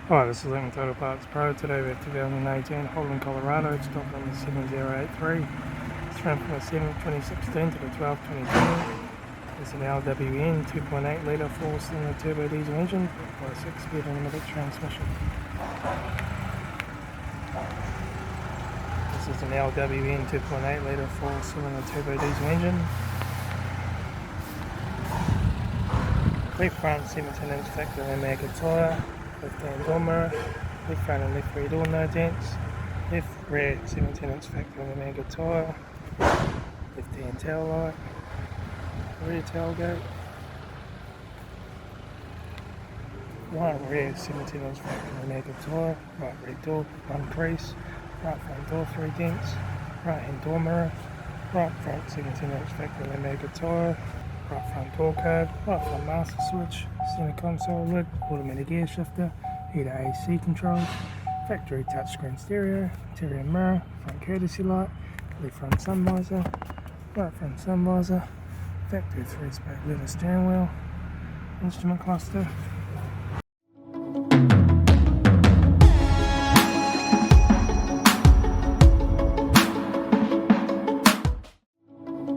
Hi, this is Litre Total Parts Pro. Today we have 2018 Holden Colorado, stock number 7083. It's run from the 7th 2016 to the 12th 2020. It's an LWN 2.8 litre 4-cylinder turbo diesel engine with a 6-speed automatic transmission. This is an LWN 2.8 litre 4-cylinder turbo diesel engine. Left front 17-inch factory Amigo tyre. Left hand door mirror, left front and left rear door no dents, left rear 17-inch factory Amigo tyre, left hand tail light, rear tailgate, right rear 17-inch factory Amigo tyre, right rear door 1 crease, right front door 3 dents, right hand door mirror, right front 17-inch factory Amigo tyre, right front door code, right front master switch, center console lid, automatic air shifter, heater AC controls, factory touchscreen stereo, interior mirror, front courtesy light, left front sun visor, right front sun visor, factory 3-spoke leather steering wheel, instrument cluster,